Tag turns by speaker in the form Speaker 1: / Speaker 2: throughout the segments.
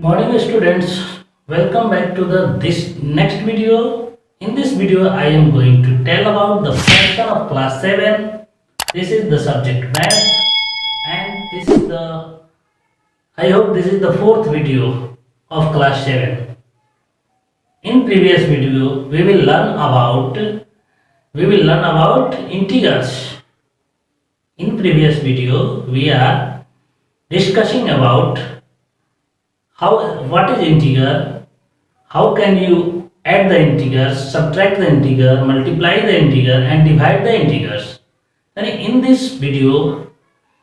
Speaker 1: Morning students, welcome back to this next video. In this video I am going to tell about the fraction of class 7. This is the subject math and I hope this is the fourth video of class 7. In previous video we will learn about integers. In previous video we are discussing about what is integer, how can you add the integers, subtract the integer, multiply the integer and divide the integers. And in this video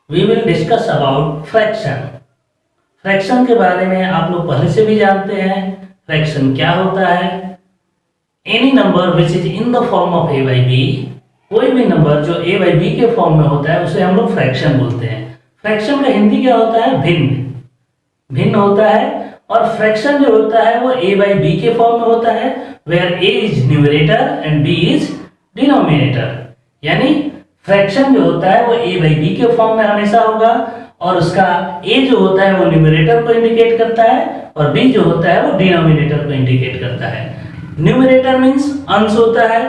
Speaker 1: we will discuss about fraction. Fraction के बारे में आप लोग पहले से भी जानते हैं. फ्रैक्शन क्या होता है? Any number which is in the form of a by b, कोई भी नंबर जो a by b के फॉर्म में होता है उसे हम लोग फ्रैक्शन बोलते हैं. फ्रैक्शन का हिंदी क्या होता है? भिन्न होता है. और फ्रैक्शन जो होता है वो a by b के फॉर्म में होता है, where a is numerator and b is denominator. यानी फ्रैक्शन जो होता है वो a by b के फॉर्म में हमेशा होगा और उसका a जो होता है वो न्यूमरेटर को इंडिकेट करता है और b जो होता है वो डिनोमिनेटर को इंडिकेट करता है. न्यूमरेटर मीन्स अंश होता है.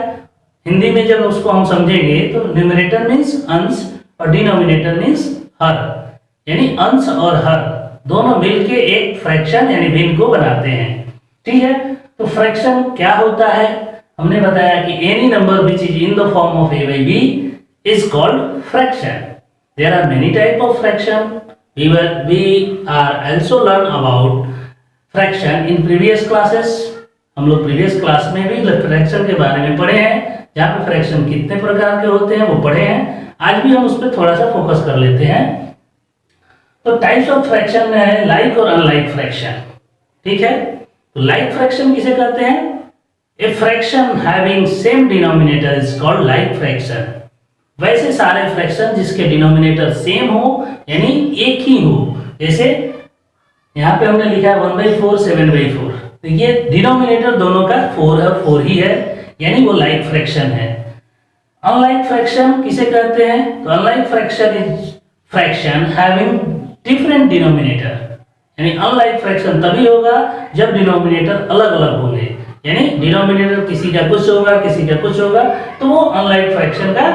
Speaker 1: हिंदी में जब उसको हम समझेंगे तो न्यूमरेटर मीन्स अंश और डिनोमिनेटर मीन्स हर, यानी अंश और हर दोनों मिलके एक फ्रैक्शन यानी भिन्न को बनाते हैं. ठीक है, तो फ्रैक्शन क्या होता है? हमने बताया कि any number which is in the form of a by b is called fraction. There are many type of fraction. We are also learn about fraction in previous classes. हम लोग प्रीवियस क्लास में भी fraction के बारे में पढ़े हैं, जहाँ पे फ्रैक्शन कितने प्रकार के होते हैं वो पढ़े हैं. आज भी हम उस पर थोड़ा सा फोकस कर लेते हैं. तो टाइप्स ऑफ फ्रैक्शन में है लाइक और अनलाइक फ्रैक्शन. ठीक है, तो लाइक फ्रैक्शन किसे कहते हैं? A fraction having same denominator is called like fraction. वैसे सारे फ्रैक्शन जिसके डिनोमिनेटर सेम हो यानी एक ही हो. जैसे यहाँ पे हमने लिखा है 1/4 7/4, तो ये डिनोमिनेटर दोनों का 4 है, 4 ही है, यानी वो लाइक फ्रैक्शन है. अनलाइक फ्रैक्शन किसे कहते हैं? तो unlike fraction is fraction having different denominator. यानी अनलाइक फ्रैक्शन तभी होगा जब डिनोमिनेटर अलग अलग होंगे. यानी डिनोमिनेटर किसी का कुछ होगा किसी का कुछ होगा, तो वो अनलाइक फ्रैक्शन का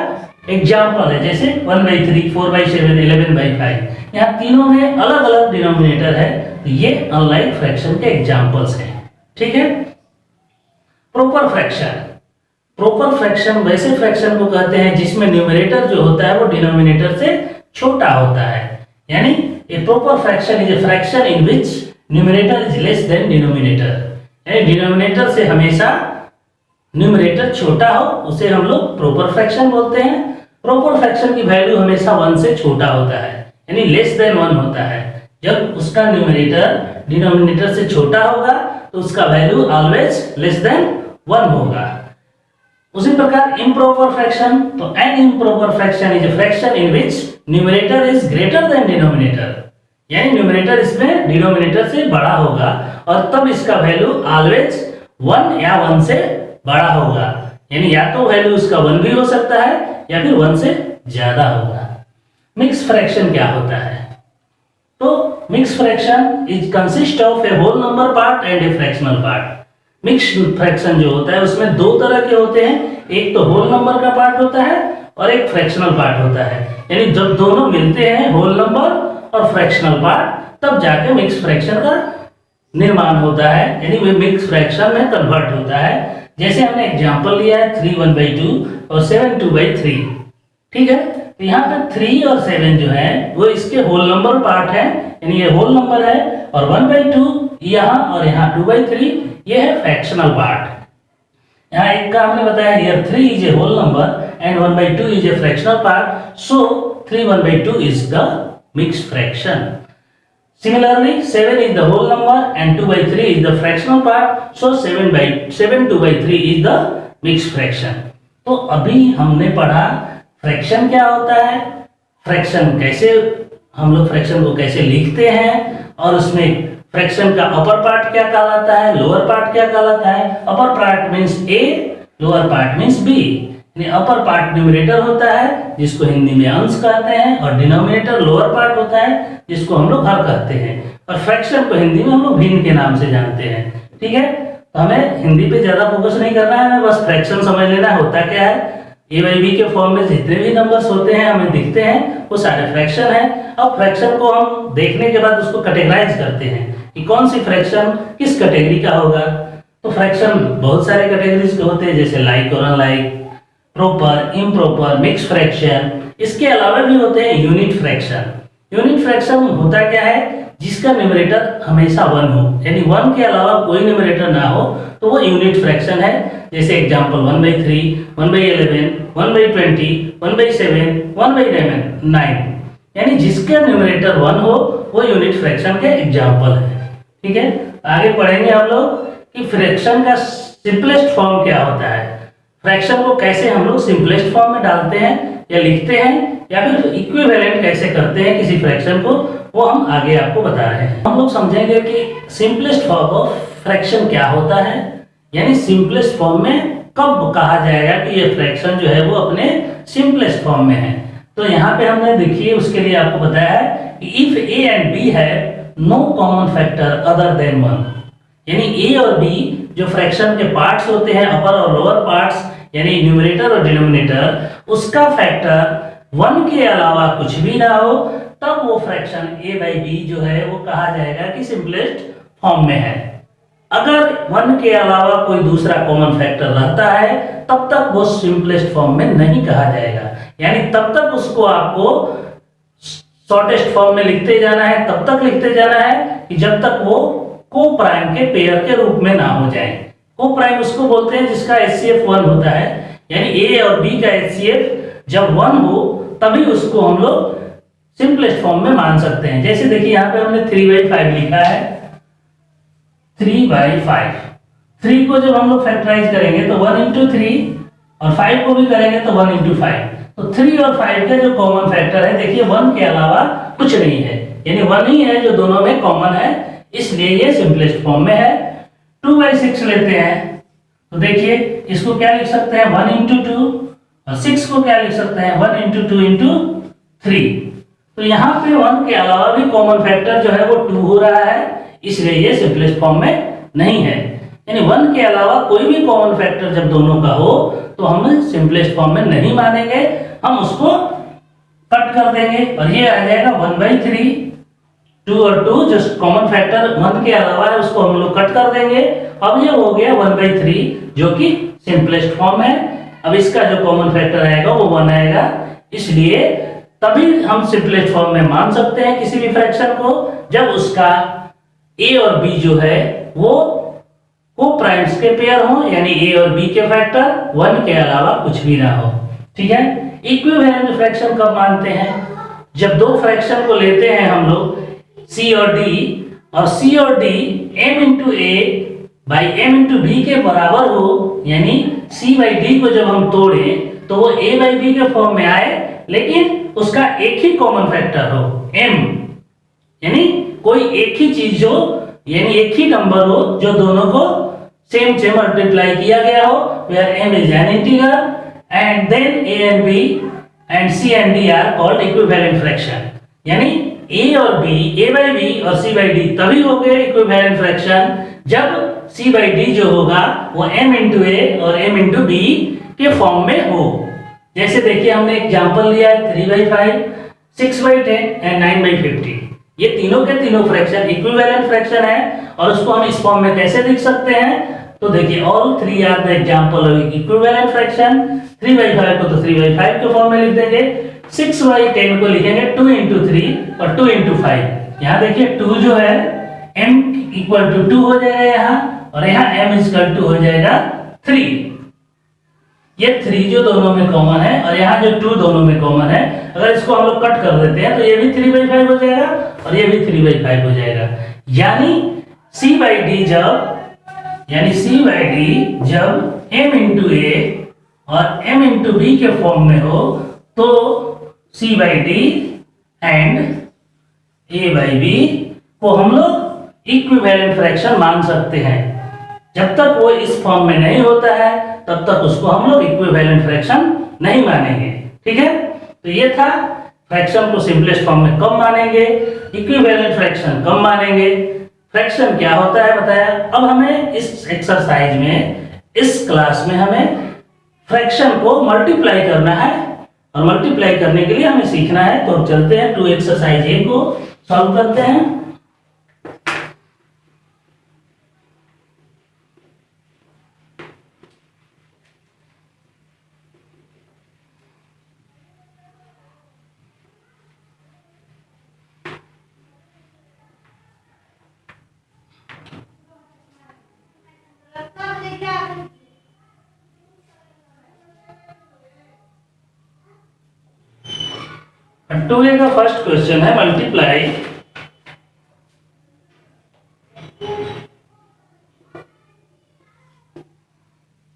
Speaker 1: एग्जाम्पल है. जैसे 1/3 4/7 11/5, यहाँ तीनों में अलग अलग डिनोमिनेटर है, तो ये अनलाइक फ्रैक्शन के एग्जाम्पल्स हैं. ठीक है. प्रॉपर फ्रैक्शन वैसे फ्रैक्शन को कहते हैं जिसमें न्यूमरेटर जो होता है वो डिनोमिनेटर से छोटा होता है. यानी a proper fraction is a fraction in which numerator is less than denominator. यानी डिनोमिनेटर से हमेशा न्यूमरेटर छोटा हो उसे हम लोग प्रॉपर फ्रैक्शन बोलते हैं. प्रॉपर फ्रैक्शन की वैल्यू हमेशा 1 से छोटा होता है, यानी लेस देन 1 होता है. जब उसका न्यूमरेटर डिनोमिनेटर से छोटा होगा तो उसका वैल्यू ऑलवेज लेस देन 1 होगा. उसी प्रकार इम्प्रॉपर फ्रैक्शन, तो an improper fraction is a fraction in which numerator is greater than denominator. यानी न्यूमरेटर इसमें डिनोमिनेटर से बड़ा होगा और तब इसका वैल्यू ऑलवेज 1 या 1 से बड़ा होगा. यानी या तो वैल्यू उसका 1 भी हो सकता है या फिर 1 से ज्यादा होगा. मिक्स फ्रैक्शन क्या होता है? तो mix fraction is consist of a whole number part and a fractional part. Mix fraction जो होता है उसमें दो तरह के होते हैं. एक तो होल नंबर का पार्ट होता है और एक फ्रैक्शनल पार्ट होता है. यानी जब दोनों मिलते हैं होल नंबर और फ्रैक्शनल पार्ट, तब जाके मिक्स फ्रैक्शन का निर्माण होता है, यानी वे मिक्स फ्रैक्शन में कन्वर्ट होता है. जैसे हमने एग्जांपल लिया है 3 1/2 और 7 2/3. ठीक है, तो यहाँ पे 3 और 7 जो है वो इसके होल नंबर पार्ट है, यानी ये होल नंबर है, और 1/2 यहाँ और यहाँ 2/3 ये है फ्रैक्शनल पार्ट. यहाँ एक का हमने बताया here 3 is a whole number and 1/2 is a fractional part, so 3 1/2 is the mixed fraction. Similarly, 7 is the whole number and 2/3 is the fractional part, so 7 2/3 is the mixed fraction. तो अभी हमने पढ़ा fraction क्या होता है, fraction कैसे हम लोग फ्रैक्शन को कैसे लिखते हैं, और उसमें फ्रैक्शन का अपर पार्ट क्या कहलाता है, लोअर पार्ट क्या कहलाता है. अपर पार्ट मीन्स ए, लोअर पार्ट मीन्स बी. यानी अपर पार्ट न्यूमरेटर होता है जिसको हिंदी में अंश कहते हैं, और डिनोमिनेटर लोअर पार्ट होता है जिसको हम लोग हर कहते हैं, और फ्रैक्शन को हिंदी में हम लोग भिन्न के नाम से जानते हैं। ठीक है, तो हमें हिंदी पे ज्यादा फोकस नहीं करना है, हमें बस फ्रैक्शन समझ लेना होता क्या है। ए बाई बी के फॉर्म में जितने भी नंबर्स होते हैं हमें दिखते हैं वो सारे फ्रैक्शन है। अब फ्रैक्शन को हम देखने के बाद उसको कैटेगराइज करते हैं कि कौन सी फ्रैक्शन किस कैटेगरी का होगा। तो फ्रैक्शन बहुत सारे कैटेगरीज के होते हैं, जैसे लाइक और unlike, proper, improper, mix fraction. इसके अलावा भी होते हैं यूनिट फ्रैक्शन। यूनिट फ्रैक्शन होता क्या है, जिसका न्यूमरेटर हमेशा 1 हो, यानी 1 के अलावा कोई न्यूमरेटर ना हो तो वो यूनिट फ्रैक्शन है। जैसे एग्जांपल 1/3, 1/11, 1/20, 1/7, 1/9, यानी जिसका न्यूमरेटर 1 हो वो यूनिट फ्रैक्शन के एग्जांपल है। ठीक है, आगे पढ़ेंगे हम लोग कि फ्रैक्शन का सिंपलेस्ट फॉर्म क्या होता है, फ्रैक्शन को कैसे हम लोग सिंपलेस्ट फॉर्म में डालते हैं या लिखते हैं, या फिर इक्विवेलेंट कैसे करते हैं किसी फ्रैक्शन को, वो हम आगे आपको बता रहे हैं। हम लोग समझेंगे कि सिंपलेस्ट फॉर्म ऑफ फ्रैक्शन क्या होता है, यानी सिंपलेस्ट फॉर्म में कब कहा जाएगा कि ये फ्रैक्शन जो है वो अपने सिंपलेस्ट फॉर्म में है। तो यहाँ पे हमने देखिए उसके लिए आपको बताया है कि इफ ए एंड बी है no common factor other than 1, यानी ए और बी जो फ्रैक्शन के पार्ट्स होते हैं, अपर और लोअर पार्ट्स, यानी न्यूमरेटर और डिनोमिनेटर, उसका फैक्टर 1 के अलावा कुछ भी ना हो, तब वो फ्रैक्शन a बाई बी जो है वो कहा जाएगा कि सिंपलेस्ट फॉर्म में है। अगर 1 के अलावा कोई दूसरा कॉमन फैक्टर रहता है तब तक वो सिंपलेस्ट फॉर्म में नहीं कहा जाएगा, यानी तब तक उसको आपको शॉर्टेस्ट फॉर्म में लिखते जाना है, तब तक लिखते जाना है कि जब तक वो को प्राइम के पेयर के रूप में ना हो जाए। को प्राइम उसको बोलते हैं जिसका HCF 1 होता है, यानी ए और बी का HCF जब 1 हो तभी उसको हम लोग सिंपलेस्ट फॉर्म में मान सकते हैं। जैसे देखिए यहाँ पे हमने 3/5 लिखा है, 3/5, 3 को जब हम लोग फैक्टराइज करेंगे तो 1 into 3, और 5 को भी करेंगे तो 1 into 5। तो 3 और 5 का जो कॉमन फैक्टर है, देखिए 1 के अलावा कुछ नहीं है, यानी 1 ही है जो दोनों में कॉमन है, इसलिए ये सिंपलेस्ट फॉर्म में है। 2/6 लेते हैं तो देखिए इसको क्या लिख सकते हैं, 1 into 2, और 6 को क्या लिख सकते हैं, 1 into 2 into 3। तो यहाँ पे 1 के अलावा भी कॉमन फैक्टर जो है वो 2 हो रहा है, इसलिए ये सिंपलेस्ट फॉर्म में नहीं है। यानी 1 के अलावा कोई भी कॉमन फैक्टर जब दोनों का हो तो हम सिंपलेस्ट फॉर्म में नहीं मानेंगे, हम उसको कट कर देंगे और ये आ जाएगा 1/3। 2 और 2 जो कॉमन फैक्टर 1 के अलावा है उसको हम लोग कट कर देंगे। अब ये हो गया 1/3 जो कि सिंपलेस्ट फॉर्म है। अब इसका जो कॉमन फैक्टर आएगा वो 1 आएगा, इसलिए तभी हम सिंपलेस्ट फॉर्म में मान सकते हैं किसी भी फ्रैक्शन को जब उसका ए और बी जो है वो को प्राइम्स के पेयर हो, यानी ए और बी के फैक्टर 1 के अलावा कुछ भी ना हो। ठीक है, इक्विवेलेंट फ्रैक्शन कब मानते हैं, जब दो फ्रैक्शन को लेते हैं हम लोग C और D, और C और D m into A by m into B के बराबर हो, यानी C by D को जब हम तोड़ें तो वो A by B के फॉर्म में आए, लेकिन उसका एक ही कॉमन फैक्टर हो m, यानी कोई एक ही चीज हो, यानी एक ही नंबर हो जो दोनों को सेम से मल्टीप्लाई किया गया हो, where m is an integer and then A and B and C and D are called equivalent fraction। यानी A और B, A by B और C by D तभी हो गए इक्विवेलेंट फ्रैक्शन जब C by D जो होगा वो m into A और m into B के फॉर्म में हो। जैसे देखिए हमने एग्जांपल लिया है 3/5, 6/10 एंड 9/50। ये तीनों के तीनों फ्रैक्शन इक्विवेलेंट फ्रैक्शन है, और उसको हम इस फॉर्म में कैसे लिख सकते हैं, तो देखिए all 3 are the example of equivalent fraction. 3/5 को तो 3/5 के फॉर्म में लिख देंगे, 6/10 को लिखेंगे 2 into 3 और 2 into 5। यहाँ देखिए 2 जो है m equal to 2 हो जाएगा यहाँ, और यहाँ m equal to हो जाएगा 3। ये 3 जो दोनों में कॉमन है और यहाँ जो 2 दोनों में कॉमन है, अगर इसको हम लोग कट कर देते हैं तो ये भी 3/5 हो जाएगा और ये भी 3/5 हो जाएगा। यानी C by D जब m into A और m into B के फॉर्म में हो तो C by D and A by B को हम लोग इक्विवेलेंट फ्रैक्शन मान सकते हैं। जब तक वो इस फॉर्म में नहीं होता है तब तक उसको हम लोग इक्विवेलेंट फ्रैक्शन नहीं मानेंगे। ठीक है, तो ये था फ्रैक्शन को सिंपलेस्ट फॉर्म में कब मानेंगे, इक्विवेलेंट फ्रैक्शन कब मानेंगे, फ्रैक्शन क्या होता है बताया। अब हमें इस एक्सरसाइज में, इस क्लास में हमें फ्रैक्शन को मल्टीप्लाई करना है और मल्टीप्लाई करने के लिए हमें सीखना है। तो चलते हैं टू एक्सरसाइज ए को सॉल्व करते हैं। टू ए का फर्स्ट क्वेश्चन है मल्टीप्लाई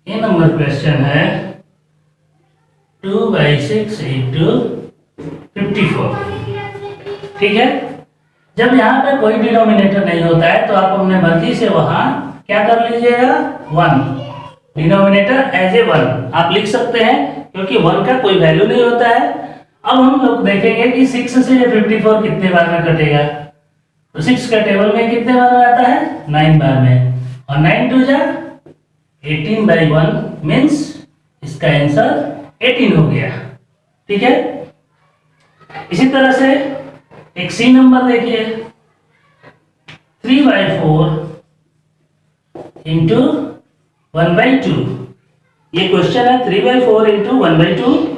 Speaker 1: ये नंबर क्वेश्चन है 2/6 इंटू 54। ठीक है, जब यहाँ पे कोई डिनोमिनेटर नहीं होता है तो आप अपने मर्जी से वहां क्या कर लीजिएगा, 1 डिनोमिनेटर एज ए 1 आप लिख सकते हैं, क्योंकि 1 का कोई वैल्यू नहीं होता है। अब हम लोग देखेंगे कि 6 से 54 कितने बार में कटेगा। तो 6 का टेबल में कितने बार में आता है, 9 बार में, और 9 2 जा 18/1 मीन्स इसका आंसर 18 हो गया। ठीक है, इसी तरह से एक सी नंबर देखिए 3/4 इंटू 1/2। ये क्वेश्चन है 3/4 इंटू 1/2।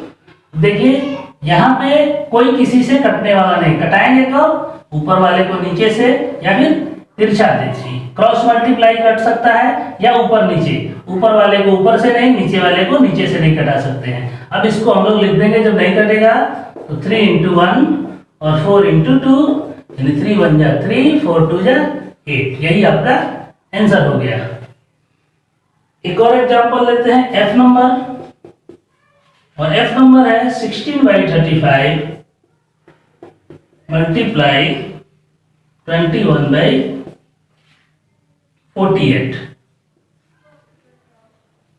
Speaker 1: देखिए यहाँ पे कोई किसी से कटने वाला नहीं, कटाएंगे कब, ऊपर वाले को नीचे से या फिर तिरछा तिरछी, क्रॉस मल्टीप्लाई कट सकता है या ऊपर नीचे, ऊपर वाले को ऊपर से नहीं, नीचे वाले को नीचे से नहीं कटा सकते हैं। अब इसको हम लोग लिख देंगे, जब नहीं कटेगा तो 3 इंटू 1 और 4 इंटू 2, यानी 3 1 जा 3, 4 2 जा 8, यही आपका आंसर हो गया। एक और एग्जांपल लेते हैं एफ नंबर, और एफ नंबर है 16/35 मल्टीप्लाई 21/48।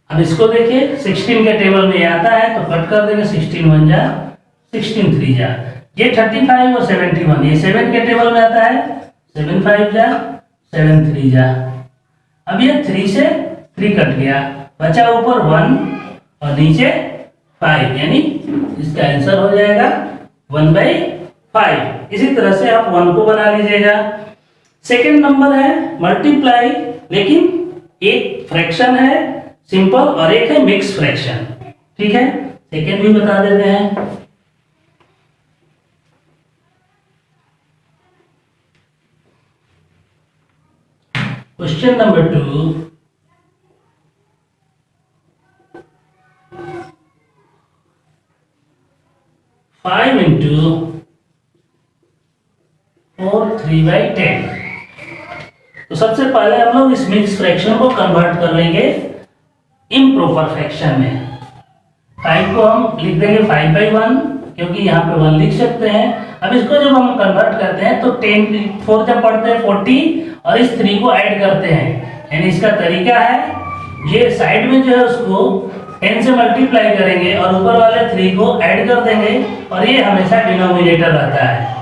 Speaker 1: अब इसको देखिए 16 के टेबल में आता है तो कट कर देंगे, 16 1 जा 16 3 जा, ये 35 और 71 ये 7 के टेबल में आता है, 7 5 जा 7 3 जा। अब ये 3 से 3 कट गया, बचा ऊपर 1 और नीचे 5, यानी इसका आंसर हो जाएगा 1/5। इसी तरह से आप 1 को बना लीजिएगा। सेकंड नंबर है मल्टीप्लाई, लेकिन एक फ्रैक्शन है सिंपल और एक है मिक्स फ्रैक्शन। ठीक है, सेकंड भी बता देते हैं। Question number 2, 5 into 4 3/10। तो सबसे पहले हम लोग इस मिक्स फ्रैक्शन को कन्वर्ट कर लेंगे इम्प्रॉपर फ्रैक्शन में। 5 को हम लिख देंगे 5/1, क्योंकि यहाँ पे 1 लिख सकते हैं। अब इसको जब हम कन्वर्ट करते हैं तो 10 4 जब पढ़ते हैं 40 और इस 3 को ऐड करते हैं, यानी इसका तरीका है ये साइड में जो है उसको 10 से मल्टीप्लाई करेंगे और ऊपर वाले 3 को ऐड कर देंगे, और ये हमेशा डिनोमिनेटर रहता है।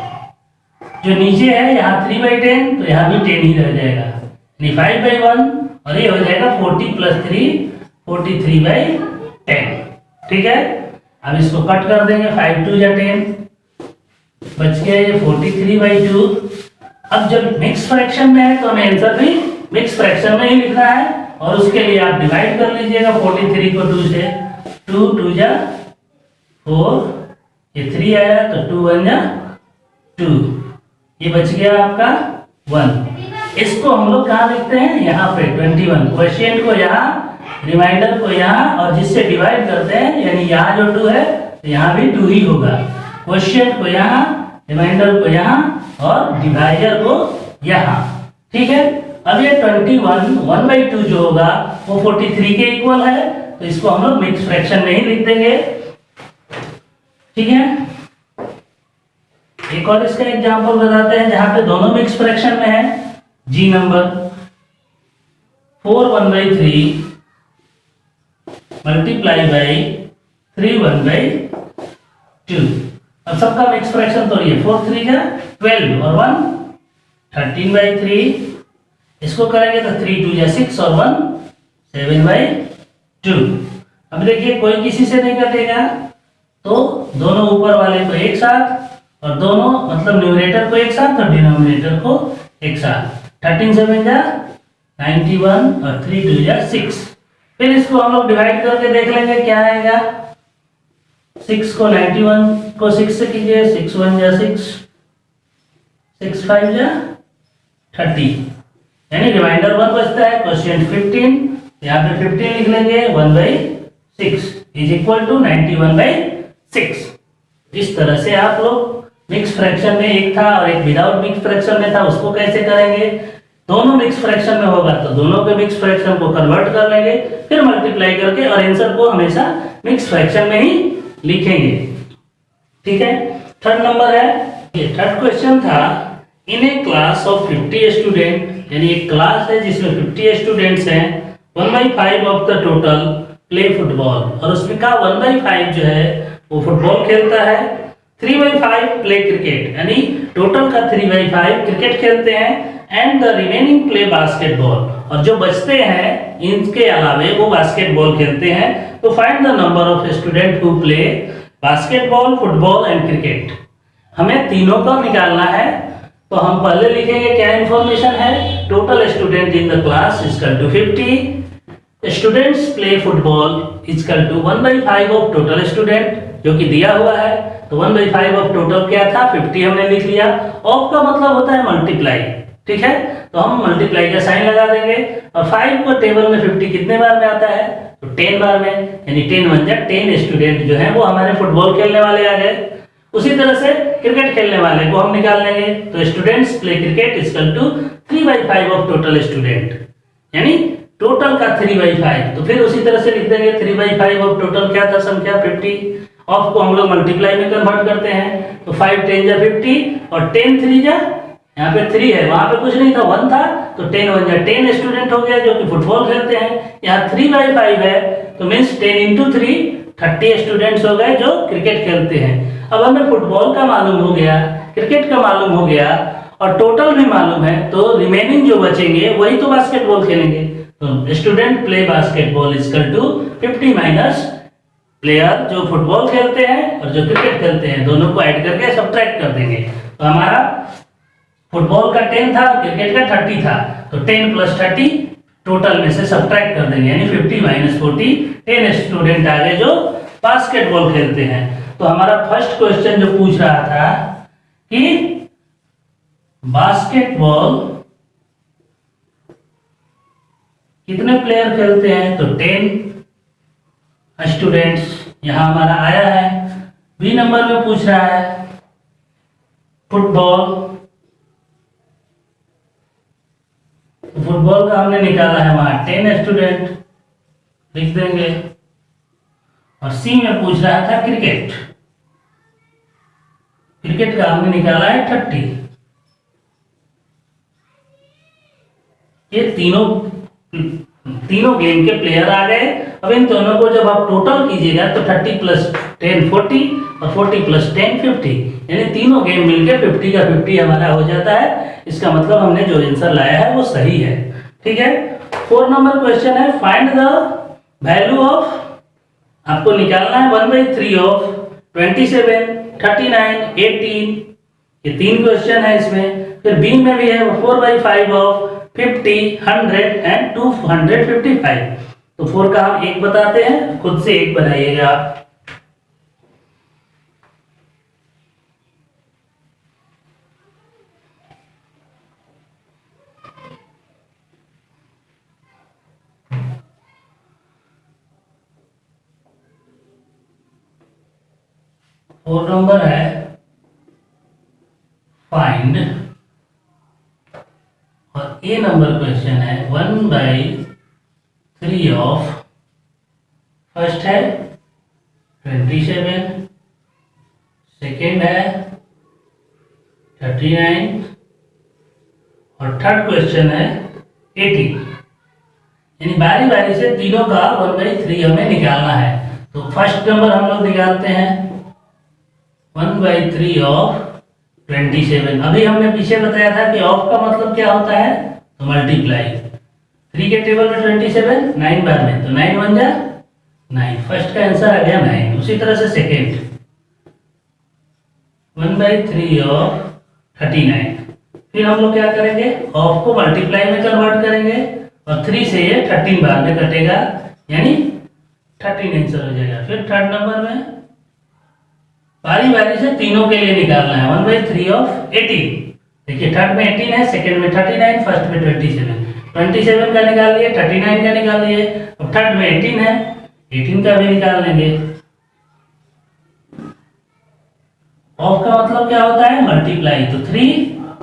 Speaker 1: जो नीचे है यहाँ 3/10 तो यहाँ भी 10 ही रह जाएगा, यानी 5/1, और ये हो जाएगा 40 + 3 43/10। ठीक है, अब इसको कट कर देंगे, 5 2 जा 10, बच गया ये 43/2। अब जब मिक्स फ्रैक्शन में है तो हमें आंसर भी मिक्स फ्रैक्शन में ही लिखना है, और उसके लिए आप डिवाइड कर लीजिएगा 43 को 2 से, 2 2 जा 4, ये 3 आया तो 2 1 जा 2, ये बच गया आपका 1। इसको हम लोग कहाँ लिखते हैं, यहाँ पे 21, क्वोशिएंट को यहाँ, रिमाइंडर को यहाँ, और जिससे डिवाइड करते हैं, यानी यहाँ जो 2 है तो यहाँ भी 2 ही होगा। क्वोशिएंट को यहाँ, रिमाइंडर को यहाँ और डिवाइडर को यहाँ। ठीक है, अब ये 21 1/2 जो होगा वो 43 के इक्वल है, तो इसको हम लोग मिक्स फ्रैक्शन में ही लिख देंगे। ठीक है, एक और इसका एग्जांपल बताते हैं जहां पे दोनों मिक्स फ्रैक्शन में है। जी नंबर 4 1/3 मल्टीप्लाई बाई 3 1/2। अब सबका मिक्स फ्रैक्शन तो ये 4 3 जा 12 और 1 13/3। इसको करेंगे तो 3 2 जा 6 और 1 7/2। अब देखिए कोई किसी से नहीं कटेगा, तो दोनों ऊपर वाले को एक साथ और दोनों मतलब न्यूमरेटर को एक साथ और डिनोमिनेटर को एक साथ। 13 7 जा 91 और 3 2 जा 6। फिर इसको हम लोग डिवाइड करके देख लेंगे क्या आएगा। 6 को 91 को 6 से कीजिए, 6 1 जा 6, 6 5 जा 30, यानी रिमाइंडर 1 बचता है। क्वेश्चन 15, यहाँ पे 15 लिख लेंगे 1/6 इज इक्वल टू 91/6। इस तरह से आप लोग मिक्स फ्रैक्शन में एक था और एक विदाउट मिक्स फ्रैक्शन में था, उसको कैसे करेंगे। दोनों मिक्स फ्रैक्शन में होगा तो दोनों के मिक्स फ्रैक्शन को कन्वर्ट कर लेंगे, फिर मल्टीप्लाई करके और आंसर को हमेशा मिक्स फ्रैक्शन में ही लिखेंगे। ठीक है। थर्ड नंबर है, ये थर्ड क्वेश्चन था, इन ए क्लास ऑफ 50 स्टूडेंट, यानी एक क्लास है जिसमें 50 स्टूडेंट्स हैं, 1/5 of the total play football, और उसमें का 1/5 जो है वो फुटबॉल खेलता है, 3/5 प्ले क्रिकेट, यानी टोटल का 3/5 क्रिकेट खेलते हैं, and the remaining play basketball, और जो बचते हैं इनके अलावे वो बास्केटबॉल खेलते हैं। तो find the number of student who play basketball, football and cricket. हमें तीनों का निकालना है, तो हम पहले लिखेंगे क्या इंफॉर्मेशन है। Total student in the class equal to 50, students play football equal to 1/5 of total student, जो कि दिया हुआ है। तो 1/5 ऑफ टोटल क्या था, 50 हमने लिख लिया। ऑफ का मतलब होता है मल्टीप्लाई, ठीक है, तो हम मल्टीप्लाई का साइन लगा देंगे। और 5 को टेबल में 50 कितने बार में आता है, तो 10 बार में, यानी 10 1 जा 10 स्टूडेंट जो हैं वो हमारे फुटबॉल खेलने वाले आ गए। उसी तरह से क्रिकेट खेलने वाले को हम निकाल लेंगे, तो students play cricket equal to 3/5 of total student, यानी टोटल का 3/5। तो फिर उसी तरह से लिख देंगे 3/5 ऑफ टोटल क्या था संख्या 50। ऑफ को हम लोग मल्टीप्लाई में कन्वर्ट करते हैं, तो 5 10 जा 50 और 10 3 जा, यहाँ पे 3 है, वहां पे कुछ नहीं था 1 था, तो 10 1 जा 10 स्टूडेंट हो गया जो कि फुटबॉल खेलते हैं। यहाँ 3/5 है, तो मीन्स 10 × 3 30 स्टूडेंट्स हो गए जो क्रिकेट खेलते हैं। अब हमें फुटबॉल का मालूम हो गया, क्रिकेट का मालूम हो गया और टोटल भी मालूम है, तो रिमेनिंग जो बचेंगे वही तो बास्केटबॉल खेलेंगे। तो student play basketball equal to 50 minus player जो फुटबॉल खेलते हैं और जो क्रिकेट खेलते हैं, दोनों को ऐड करके सब्ट्रैक्ट कर देंगे। तो हमारा फुटबॉल का 10 था, क्रिकेट का 30 था, तो 10 + 30 टोटल में से सब्ट्रैक्ट कर देंगे, यानी 50 - 40 10 स्टूडेंट आ गए जो बास्केटबॉल खेलते हैं। तो हमारा फर्स्ट क्वेश्चन जो पूछ रहा था कि बास्केटबॉल कितने प्लेयर खेलते हैं, तो 10 स्टूडेंट्स यहां हमारा आया है। बी नंबर में पूछ रहा है फुटबॉल, फुटबॉल का हमने निकाला है वहां 10 स्टूडेंट लिख देंगे। और सी में पूछ रहा था क्रिकेट, क्रिकेट का हमने निकाला है 30। ये तीनों गेम के प्लेयर आ गए। अब इन दोनों को जब आप टोटल कीजिएगा तो 30 + 10 40 और 40 + 10 50, यानी तीनों गेम मिलके 50 का 50 हमारा हो जाता है। इसका मतलब हमने जो आंसर लाया है वो सही है। ठीक है। 4 नंबर क्वेश्चन है, फाइंड द वैल्यू ऑफ, आपको निकालना है 1/3 ऑफ 27 39 18। ये 3 क्वेश्चन है इसमें। फिर बी में भी है 4/5 ऑफ 50 100 एंड 255। तो 4 का हम 1 बताते हैं, खुद से 1 बनाइएगा आप। फोर नंबर है फाइंड, और ए नंबर क्वेश्चन है 1/3 ऑफ, फर्स्ट है 27, सेकेंड है 39 और थर्ड क्वेश्चन है 80। यानी बारी बारी से तीनों का 1/3 हमें निकालना है। तो फर्स्ट नंबर हम लोग निकालते हैं 1/3 ऑफ 27। अभी हमने पीछे बताया था कि ऑफ का मतलब क्या होता है, तो मल्टीप्लाई। 3 के टेबल में 27, 9 बार में, तो 9 1 जा 9। फर्स्ट का आंसर आ गया 9। उसी तरह से सेकेंड 1/3 ऑफ 39। फिर हम लोग क्या करेंगे, ऑफ को मल्टीप्लाई में कन्वर्ट करेंगे और 3 से ये 13 बार में कटेगा, यानी 13 आंसर हो जाएगा। फिर थर्ड नंबर में बारी बारी से तीनों के लिए निकालना है 1/3 ऑफ 18। देखिए थर्ड में 18 है, सेकंड में 39, फर्स्ट में 27 का निकाल लिए, 39 का निकाल लिए। अब थर्ड में 18 है, 18 का भी निकाल लेंगे। ऑफ का मतलब क्या होता है, मल्टीप्लाई। तो 3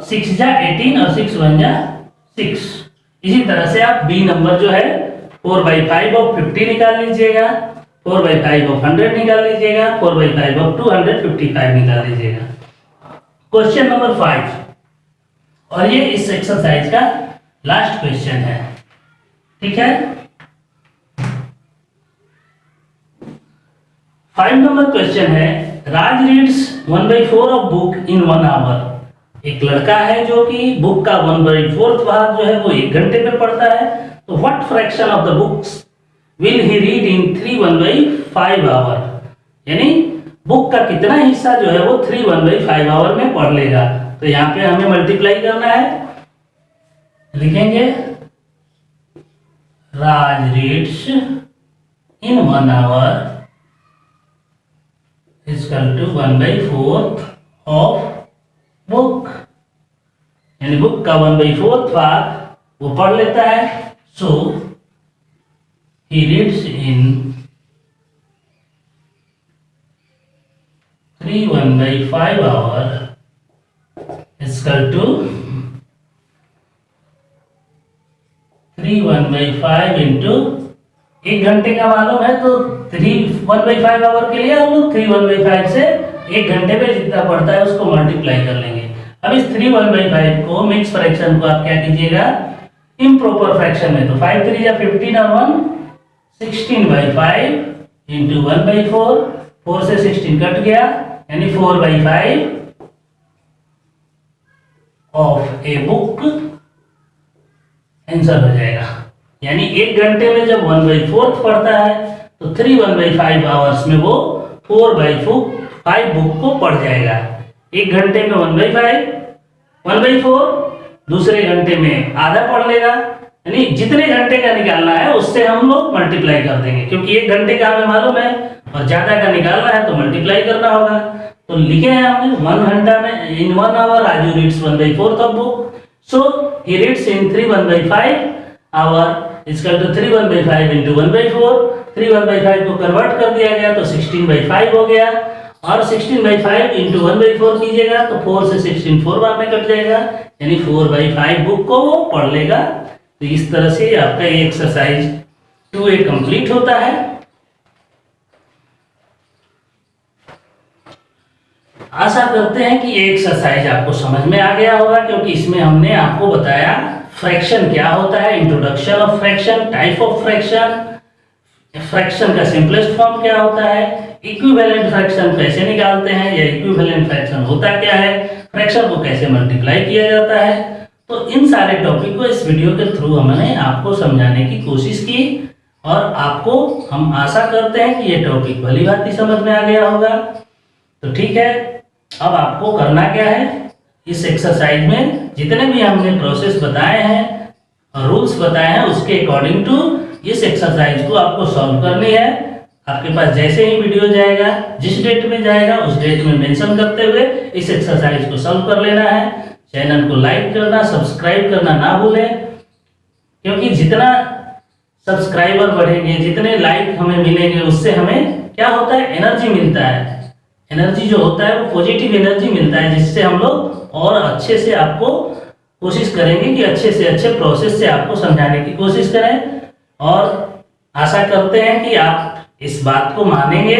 Speaker 1: 6 जा 18 और 6 1 जा 6। इसी तरह से आप बी नंबर जो है 4/5 ऑफ 50 निकाल लीजिएगा, 4/5 ऑफ 100 निकाल लीजिएगा, 4/5 ऑफ 255 निकाल लीजिएगा। क्वेश्चन नंबर 5, और ये इस एक्सरसाइज का लास्ट क्वेश्चन है, ठीक है। 5 नंबर क्वेश्चन है, Raj reads 1/4 of book in 1 hour. एक लड़का है जो कि बुक का 1/4 भाग जो है वो 1 घंटे में पढ़ता है। तो what fraction of the books will he read in 3 1/5 hour. यानी बुक का कितना हिस्सा जो है वो 3 1/5 आवर में पढ़ लेगा। तो यहाँ पे हमें मल्टीप्लाई करना है, लिखेंगे Raj reads in 1 hour is equal to 1/4 of book. यानी बुक का 1/4 भाग वो पढ़ लेता है। So he reads in 3 1/5 hour is equal to 3 1/5 into 1 घंटे का मालूम है, तो 3 1/5 आवर के लिए हम लोग 3 1/5 से 1 घंटे में जितना पड़ता है उसको मल्टीप्लाई कर लेंगे। अब इस 3 1/5 को मिक्स फ्रैक्शन को आप क्या कीजिएगा, इम्प्रॉपर फ्रैक्शन में। तो 5 3 या 15 और 1 16/5 इंटू 1/4, 4 से 16 कट गया, यानी 4/5 ऑफ ए बुक आंसर हो जाएगा। यानी 1 घंटे में जब 1/4 पढ़ता है तो 3 1/5 आवर्स में वो 4/5 बुक को पढ़ जाएगा। 1 घंटे में 1/4, दूसरे घंटे में आधा पढ़ लेगा। यानी जितने घंटे का निकालना है उससे हम लोग मल्टीप्लाई कर देंगे, क्योंकि 1 घंटे का हमें मालूम है और ज्यादा का निकालना है तो मल्टीप्लाई करना होगा। तो लिखे हैं हमने 1 घंटा में, in 1 hour Raju reads 1/4 of book. So he reads in 3 1/5 hour इसका तो 3 1/5 इंटू 1/4, 3 1/5 को कन्वर्ट कर दिया गया तो 16/5 हो गया, और 16/5 इंटू 1/4 कीजिएगा तो 4 से 16 4 बार में कट जाएगा, यानी 4/5 बुक को वो पढ़ लेगा। तो इस तरह से आपका ये एक्सरसाइज 2A कंप्लीट होता है। आशा करते हैं कि ये एक्सरसाइज आपको समझ में आ गया होगा, क्योंकि इसमें हमने आपको बताया फ्रैक्शन क्या होता है, introduction of fraction, type of fraction, fraction का सिंपलेस्ट फॉर्म क्या होता है, इक्विवेलेंट फ्रैक्शन कैसे निकालते हैं, या इक्विवेलेंट फ्रैक्शन होता क्या है, फ्रैक्शन को कैसे मल्टीप्लाई किया जाता है। तो इन सारे टॉपिक को इस वीडियो के थ्रू हमने आपको समझाने की कोशिश की, और आपको हम आशा करते हैं कि ये टॉपिक भली भांति समझ में आ गया होगा। तो ठीक है, अब आपको करना क्या है, इस एक्सरसाइज में जितने भी हमने प्रोसेस बताए हैं और रूल्स बताए हैं उसके अकॉर्डिंग टू इस एक्सरसाइज को आपको सॉल्व करनी है। आपके पास जैसे ही वीडियो जाएगा, जिस डेट में जाएगा उस डेट में मेंशन करते हुए इस एक्सरसाइज को सॉल्व कर लेना है। चैनल को लाइक करना, सब्सक्राइब करना ना भूलें, क्योंकि जितना सब्सक्राइबर बढ़ेंगे, जितने लाइक हमें मिलेंगे, उससे हमें क्या होता है, एनर्जी मिलता है। एनर्जी जो होता है वो पॉजिटिव एनर्जी मिलता है, जिससे हम लोग और अच्छे से आपको कोशिश करेंगे कि अच्छे से अच्छे प्रोसेस से आपको समझाने की कोशिश करें। और आशा करते हैं कि आप इस बात को मानेंगे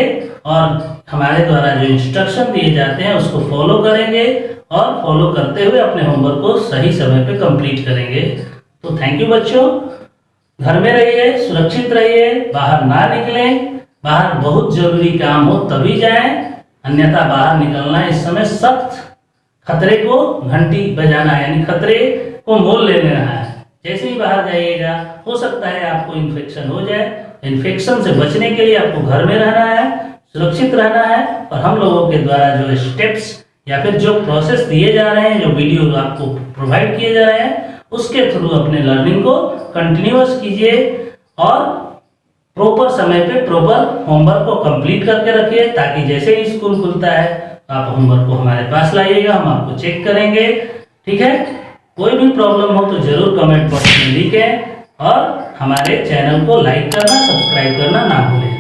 Speaker 1: और हमारे द्वारा जो इंस्ट्रक्शन दिए जाते हैं उसको फॉलो करेंगे, और फॉलो करते हुए अपने होमवर्क को सही समय पे कंप्लीट करेंगे। तो थैंक यू बच्चों। घर में रहिए, सुरक्षित रहिए, बाहर ना निकलें। बाहर बहुत जरूरी काम हो तभी जाएं, अन्यथा बाहर निकलना इस समय सख्त खतरे को घंटी बजाना है, यानी खतरे को मोल ले लेना है। जैसे ही बाहर जाइएगा हो सकता है आपको इन्फेक्शन हो जाए। इन्फेक्शन से बचने के लिए आपको घर में रहना है, सुरक्षित रहना है, और हम लोगों के द्वारा जो स्टेप्स या फिर जो प्रोसेस दिए जा रहे हैं, जो वीडियो आपको प्रोवाइड किए जा रहे हैं, उसके थ्रू अपने लर्निंग को कंटिन्यूअस कीजिए और प्रॉपर समय पे प्रॉपर होमवर्क को कंप्लीट करके रखिए, ताकि जैसे ही स्कूल खुलता है आप होमवर्क को हमारे पास लाइएगा, हम आपको चेक करेंगे। ठीक है, कोई भी प्रॉब्लम हो तो जरूर कमेंट बॉक्स में लिखें और हमारे चैनल को लाइक करना, सब्सक्राइब करना ना भूलें।